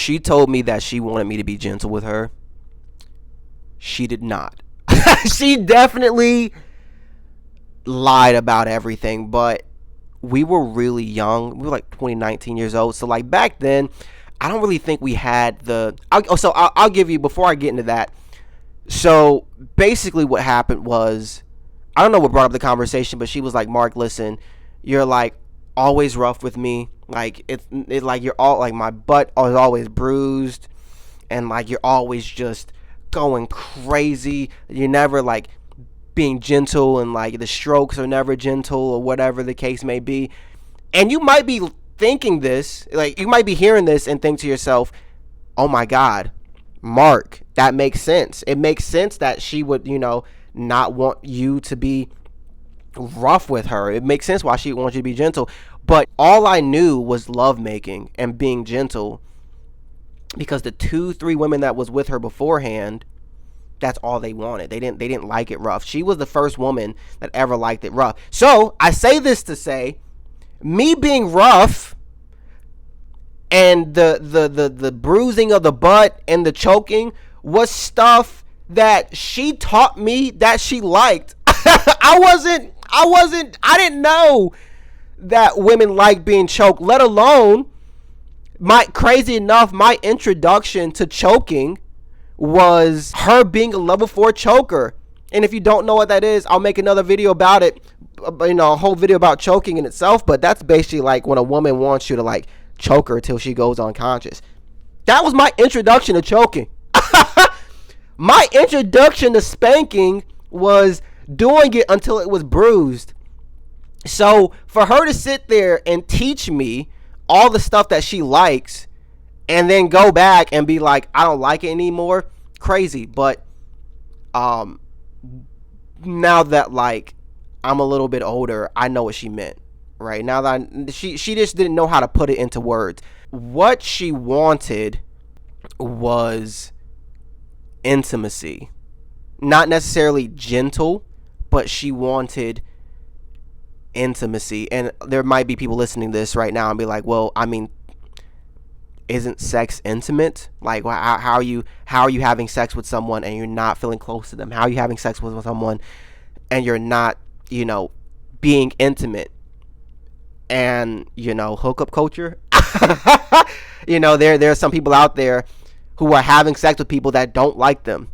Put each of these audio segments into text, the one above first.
she told me that she wanted me to be gentle with her. She did not. She definitely lied about everything, but we were really young. We were like 19 years old. So like back then, I don't really think we had the... I'll give you, before I get into that. So basically what happened was, I don't know what brought up the conversation, but she was like, Mark, listen, you're like always rough with me. Like it's like you're all like, my butt is always bruised, and like you're always just going crazy. You're never like being gentle, and like the strokes are never gentle, or whatever the case may be. And you might be thinking this, like you might be hearing this and think to yourself, oh my God, Mark, that makes sense. It makes sense that she would, not want you to be rough with her. It makes sense why she wants you to be gentle. But all I knew was lovemaking and being gentle, because the 2-3 women that was with her beforehand, that's all they wanted. They didn't like it rough. She was the first woman that ever liked it rough. So I say this to say, me being rough and the bruising of the butt and the choking was stuff that she taught me that she liked. I didn't know that women like being choked, let alone crazy enough, my introduction to choking was her being a level 4 choker. And if you don't know what that is, I'll make another video about it, a whole video about choking in itself. But that's basically like when a woman wants you to like choke her till she goes unconscious. That was my introduction to choking. My introduction to spanking was doing it until it was bruised. So for her to sit there and teach me all the stuff that she likes and then go back and be like, I don't like it anymore, crazy. But now that like I'm a little bit older, I know what she meant. Right now that she just didn't know how to put it into words. What she wanted was intimacy, not necessarily gentle, but she wanted intimacy. And there might be people listening to this right now and be like, well, I mean, isn't sex intimate? Like, how are you having sex with someone and you're not feeling close to them? How are you having sex with someone and you're not, being intimate? And, hookup culture. There are some people out there who are having sex with people that don't like them.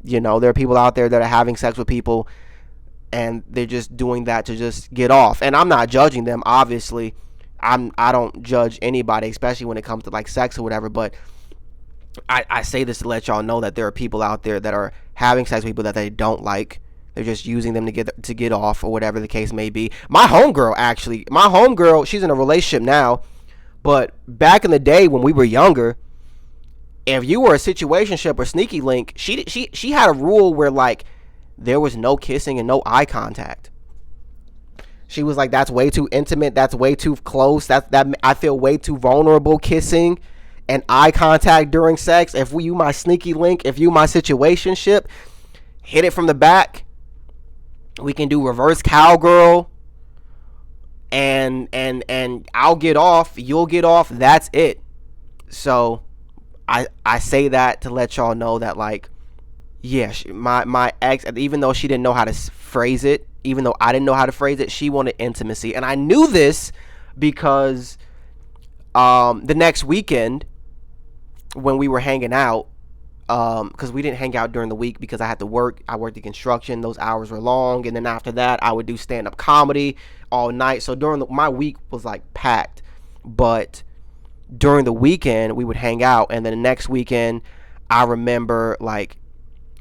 There are people out there that are having sex with people and they're just doing that to just get off. And I'm not judging them, obviously. I don't judge anybody, especially when it comes to like sex or whatever. But I say this to let y'all know that there are people out there that are having sex with people that they don't like. They're just using them to get off or whatever the case may be. My homegirl, she's in a relationship now, but back in the day when we were younger, if you were a situationship or sneaky link, she had a rule where like there was no kissing and no eye contact. She was like, that's way too intimate, that's way too close, that I feel way too vulnerable kissing and eye contact during sex. If you my sneaky link, if you my situationship, hit it from the back. We can do reverse cowgirl, and I'll get off, you'll get off, that's it. So I say that to let y'all know that like, yeah, my ex, even though she didn't know how to phrase it, even though I didn't know how to phrase it, she wanted intimacy. And I knew this because the next weekend when we were hanging out, because we didn't hang out during the week because I had to work. I worked in construction. Those hours were long. And then after that, I would do stand-up comedy all night. So my week was like packed. But during the weekend, we would hang out. And then the next weekend, I remember like,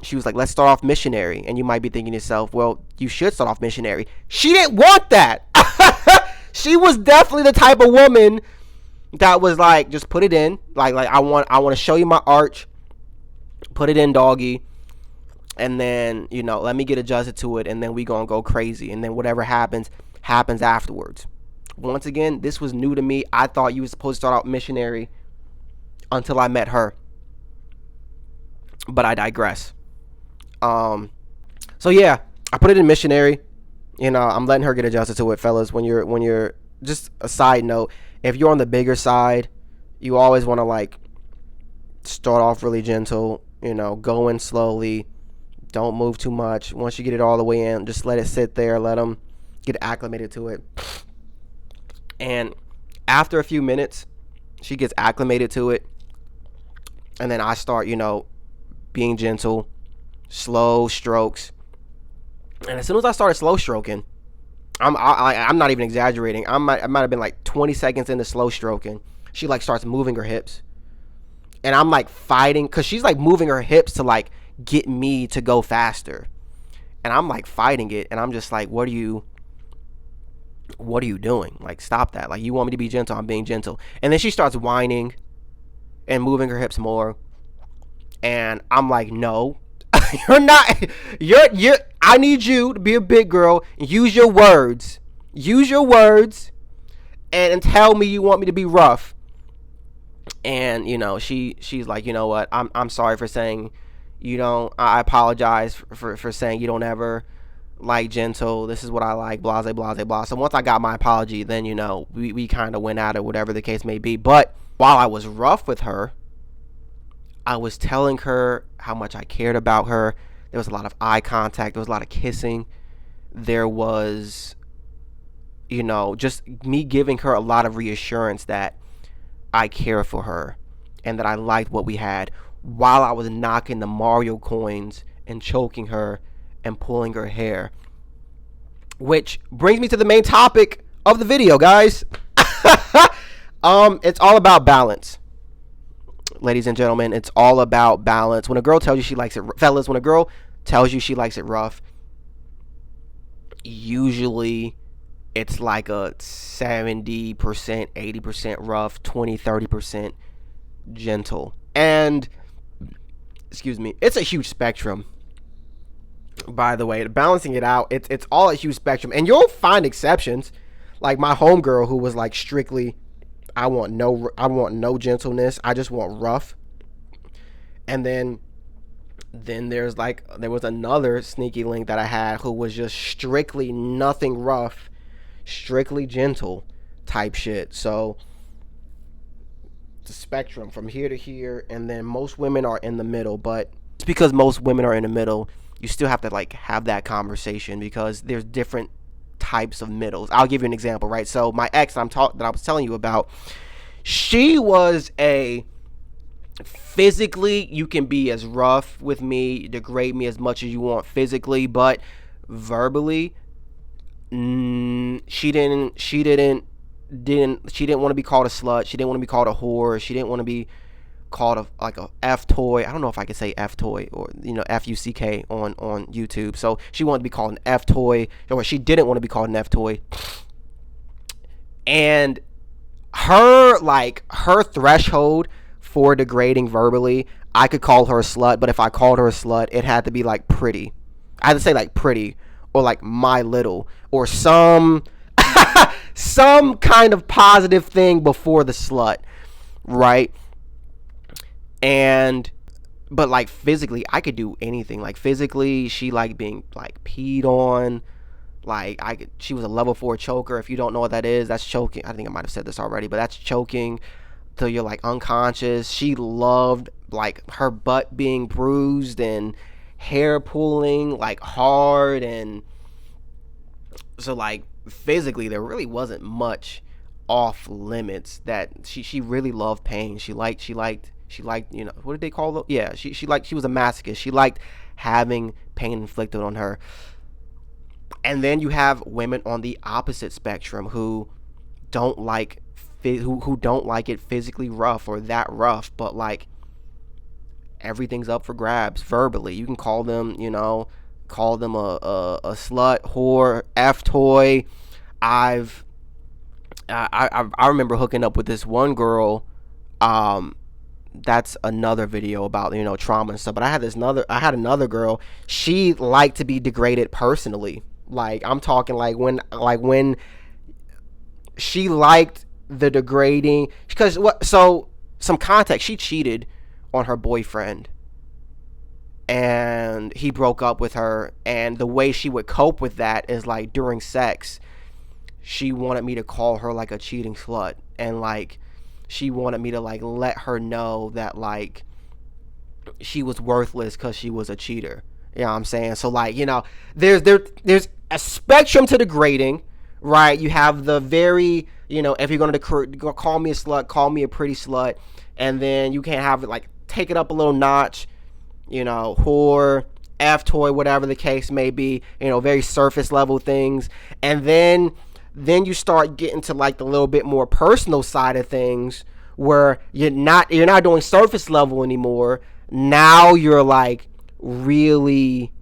she was like, let's start off missionary. And you might be thinking to yourself, well, you should start off missionary. She didn't want that. She was definitely the type of woman that was like, just put it in. Like I want to show you my arch. Put it in, doggy, and then let me get adjusted to it, and then we gonna go crazy, and then whatever happens afterwards. Once again, this was new to me. I thought you were supposed to start out missionary until I met her, but I digress. So yeah, I put it in missionary. I'm letting her get adjusted to it, fellas. When you're just a side note, if you're on the bigger side, you always want to like Start off really gentle, go in slowly. Don't move too much. Once you get it all the way in, just let it sit there. Let them get acclimated to it. And after a few minutes, she gets acclimated to it. And then I start, being gentle, slow strokes. And as soon as I started slow stroking, I'm not even exaggerating. I might have been like 20 seconds into slow stroking. She like starts moving her hips. And I'm like fighting because she's like moving her hips to like get me to go faster. And I'm like fighting it. And I'm just like, what are you doing? Like, stop that. Like, you want me to be gentle, I'm being gentle. And then she starts whining and moving her hips more. And I'm like, no, you're not. I need you to be a big girl. Use your words. And tell me you want me to be rough. And she's like, you know what? I'm sorry for saying you don't. I apologize for saying you don't ever like gentle. This is what I like. Blah blah blah blah. So once I got my apology, then we kind of went at it, whatever the case may be. But while I was rough with her, I was telling her how much I cared about her. There was a lot of eye contact. There was a lot of kissing. There was, just me giving her a lot of reassurance that I care for her and that I liked what we had, while I was knocking the Mario coins and choking her and pulling her hair. Which brings me to the main topic of the video, guys. It's all about balance. Ladies and gentlemen, it's all about balance. When a girl tells you she likes it, fellas, when a girl tells you she likes it rough, usually it's like a 70%, 80% rough, 20, 30% gentle. And, excuse me, it's a huge spectrum. By the way, balancing it out, it's all a huge spectrum. And you'll find exceptions. Like my homegirl who was like strictly, I want no gentleness. I just want rough. And then there was another sneaky link that I had who was just strictly nothing rough, strictly gentle type shit. So the spectrum from here to here, and then most women are in the middle. But it's because most women are in the middle, you still have to like have that conversation because there's different types of middles. I'll give you an example, right? So my ex that I was telling you about, she was a physically, you can be as rough with me, degrade me as much as you want physically, but verbally, she didn't want to be called a slut. She didn't want to be called a whore. She didn't want to be called a F toy. I don't know if I could say F toy or FUCK on YouTube. So she wanted to be called an F toy, or she didn't want to be called an F toy. And her threshold for degrading verbally, I could call her a slut, but if I called her a slut, it had to be like pretty. I had to say like pretty or like my little or some kind of positive thing before the slut, right? But like physically, I could do anything. Like physically, she liked being like peed on. Like she was a level 4 choker. If you don't know what that is, that's choking. I think I might have said this already, but that's choking till you're like unconscious. She loved like her butt being bruised and hair pulling like hard, and so like physically there really wasn't much off limits. That she really loved pain. She liked what did they call it? Yeah, she was a masochist. She liked having pain inflicted on her. And then you have women on the opposite spectrum who don't like who don't like it physically rough or that rough, but like everything's up for grabs verbally. You can call them a slut, whore, F toy. I remember hooking up with this one girl. That's another video about trauma and stuff. But I had another girl. She liked to be degraded personally. Like I'm talking like when she liked the degrading, because some context, she cheated on her boyfriend and he broke up with her, and the way she would cope with that is like during sex she wanted me to call her like a cheating slut, and like she wanted me to like let her know that like she was worthless because she was a cheater. You know what I'm saying? So like, there's a spectrum to degrading, right? You have the very, if you're going to call me a slut, call me a pretty slut, and then you can't have it like take it up a little notch, whore, F toy, whatever the case may be, very surface level things, and then you start getting to like the little bit more personal side of things where you're not doing surface level anymore. Now you're like really,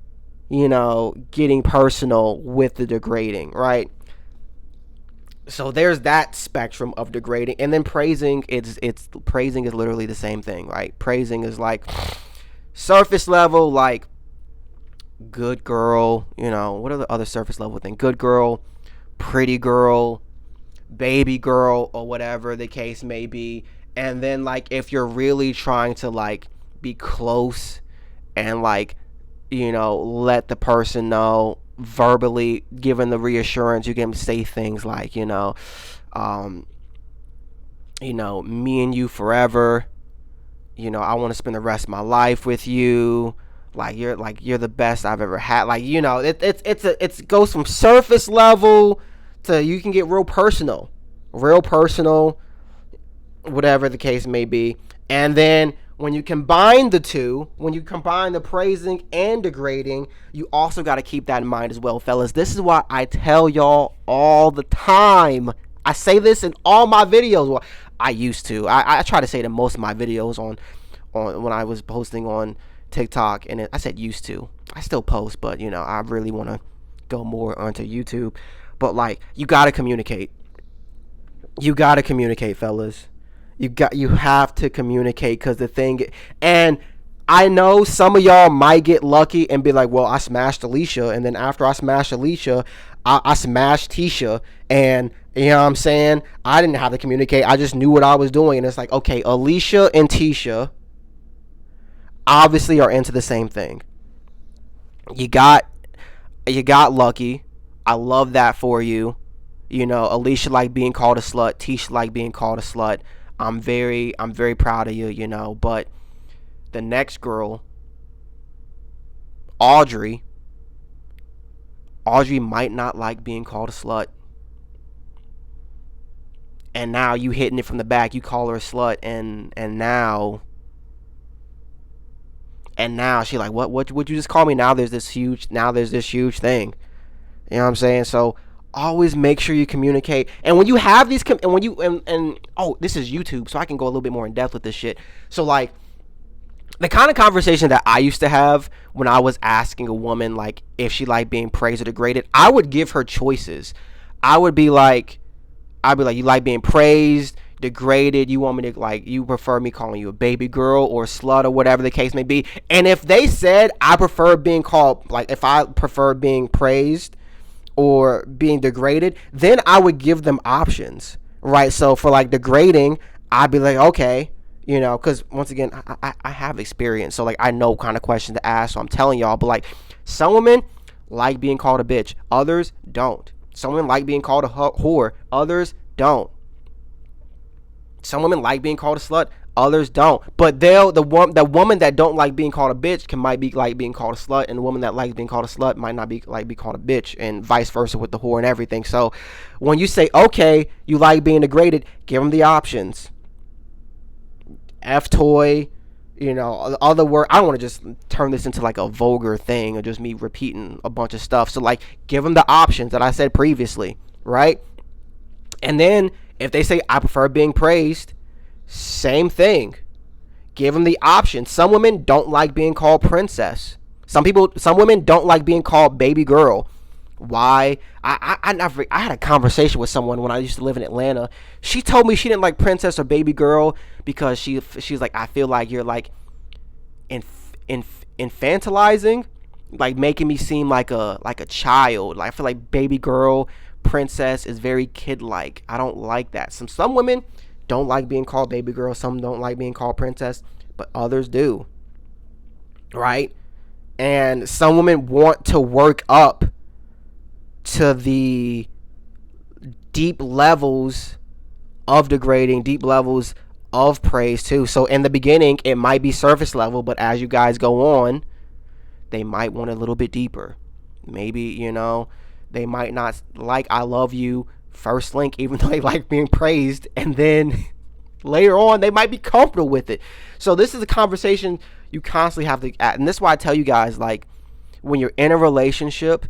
getting personal with the degrading, right? So there's that spectrum of degrading, and then praising. It's praising is literally the same thing, right? Praising is like surface level, like good girl. What are the other surface level thing? Good girl, pretty girl, baby girl, or whatever the case may be. And then like if you're really trying to like be close and like let the person know verbally, given the reassurance, you can say things like me and you forever, I want to spend the rest of my life with you, you're the best I've ever had, it goes from surface level to you can get real personal, whatever the case may be. And then when you combine the two, when you combine the praising and degrading, you also got to keep that in mind as well, fellas. This is why I tell y'all all the time. I say this in all my videos. Well, I used to. I try to say it in most of my videos on when I was posting on TikTok, and I said used to. I still post, but I really want to go more onto YouTube. But like, you got to communicate. You got to communicate, fellas. You have to communicate, because the thing, and I know some of y'all might get lucky and be like, well, I smashed Alicia, and then after I smashed Alicia, I smashed Tisha, and you know what I'm saying, I didn't have to communicate, I just knew what I was doing. And it's like, okay, Alicia and Tisha obviously are into the same thing. You got lucky. I love that for you. Alicia like being called a slut, Tisha like being called a slut. I'm very proud of you, but the next girl, Audrey might not like being called a slut. And now you hitting it from the back, you call her a slut, and now she like, what would you just call me? Now there's this huge thing. You know what I'm saying? So always make sure you communicate. And when you have these this is YouTube, so I can go a little bit more in depth with this shit. So like, the kind of conversation that I used to have when I was asking a woman like if she liked being praised or degraded, I would give her choices. I'd be like, you like being praised, degraded, you want me to like, you prefer me calling you a baby girl or a slut or whatever the case may be. And if they said I prefer being called, like if I prefer being praised or being degraded, then I would give them options, right? So for like degrading, I'd be like, okay, because once again, I have experience, so like I know kind of questions to ask, so I'm telling y'all. But like, some women like being called a bitch, others don't. Some women like being called a whore, others don't. Some women like being called a slut, others don't. But the woman that don't like being called a bitch might be like being called a slut, and the woman that likes being called a slut might not be like be called a bitch, and vice versa with the whore and everything. So when you say, okay, you like being degraded, give them the options. F toy, other word. I don't want to just turn this into like a vulgar thing or just me repeating a bunch of stuff. So like, give them the options that I said previously, right? And then if they say I prefer being praised, same thing. Give them the option. Some women don't like being called princess. Some women don't like being called baby girl. Why? I had a conversation with someone when I used to live in Atlanta. She told me she didn't like princess or baby girl because she's like, I feel like you're like infantilizing, like making me seem like a child. Like I feel like baby girl, princess is very kid-like. I don't like that. Some women don't like being called baby girl. Some don't like being called princess, but others do, right? And some women want to work up to the deep levels of degrading, deep levels of praise too. So in the beginning, it might be surface level, but as you guys go on, they might want a little bit deeper. Maybe, they might not like "I love you" first link, even though they like being praised, and then later on they might be comfortable with it. So this is a conversation you constantly have to, and this is why I tell you guys, like, when you're in a relationship,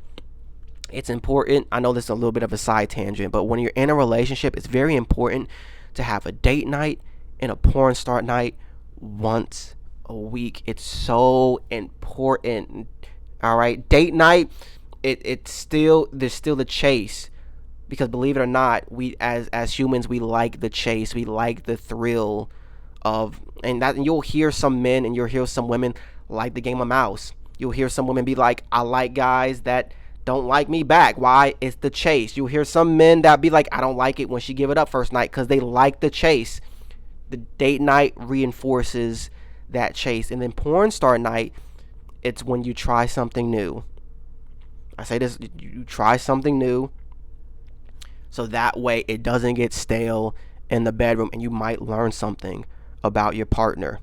it's important. I know this is a little bit of a side tangent, but when you're in a relationship, it's very important to have a date night and a porn star night once a week. It's so important. All right, date night. There's still the chase, because believe it or not, we as humans, we like the chase. We like the thrill of, and you'll hear some men and you'll hear some women like the game of mouse. You'll hear some women be like, I like guys that don't like me back. Why? It's the chase. You'll hear some men that be like, I don't like it when she give it up first night, because they like the chase. The date night reinforces that chase. And then porn star night, it's when you try something new. I say this, you try something new, so that way it doesn't get stale in the bedroom, and you might learn something about your partner.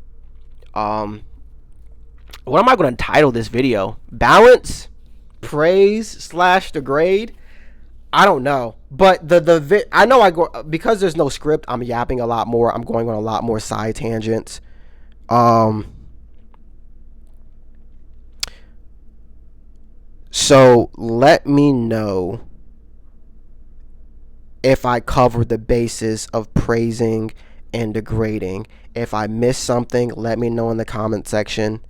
What am I going to title this video? Balance, praise / degrade? I don't know, but I know I go, because there's no script, I'm yapping a lot more. I'm going on a lot more side tangents. So let me know if I covered the basis of praising and degrading. If I missed something, let me know in the comment section.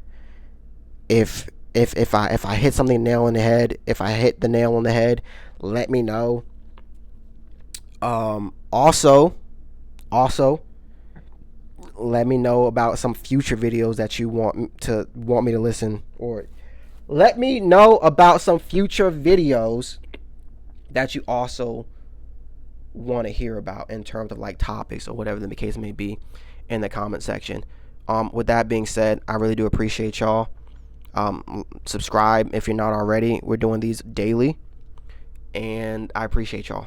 If I hit something nail on the head, if I hit the nail on the head, let me know. Also, let me know about some future videos that you want me to listen, or let me know about some future videos that you also want to hear about in terms of like topics or whatever the case may be in the comment section. With that being said, I really do appreciate y'all. Subscribe if you're not already. We're doing these daily, and I appreciate y'all.